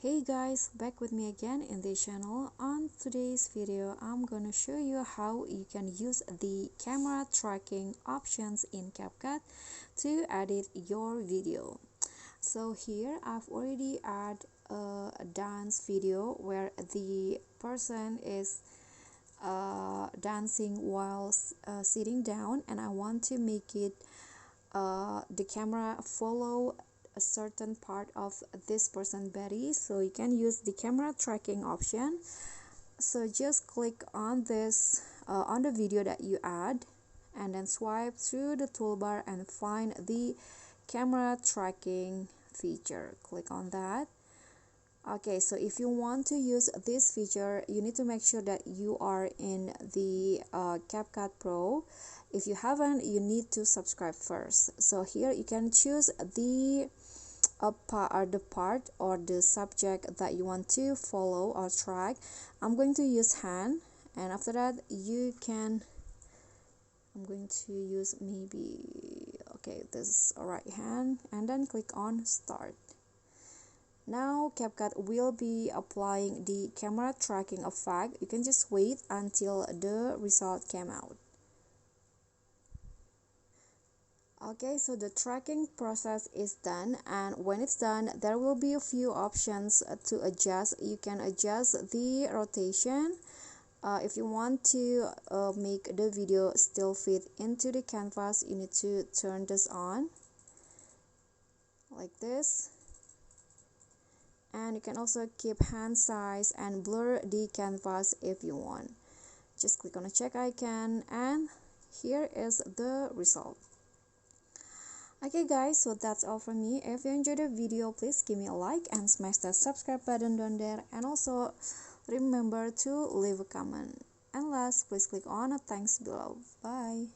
Hey guys, back with me again in this channel. On today's video, I'm gonna show you how you can use the camera tracking options in CapCut to edit your video. So here I've already add a dance video where the person is dancing while sitting down, and I want to make it the camera follow a certain part of this person's body, so you can use the camera tracking option. So just click on this on the video that you add, and then swipe through the toolbar and find the camera tracking feature. Click on that. Okay, so if you want to use this feature, you need to make sure that you are in the CapCut Pro. If you haven't, you need to subscribe first. So here you can choose the part or the subject that you want to follow or track. I'm going to use hand, and after that I'm going to use this is a right hand, and then click on start. Now CapCut will be applying the camera tracking effect. You can just wait until the result came out. Okay, so the tracking process is done, and when it's done, there will be a few options to adjust. You can adjust the rotation. If you want to make the video still fit into the canvas, you need to turn this on like this. And you can also keep hand size and blur the canvas if you want. Just click on the check icon, and here is the result. Okay guys, so that's all from me. If you enjoyed the video, please give me a like and smash that subscribe button down there, and also remember to leave a comment. And last, please click on a thanks below. Bye.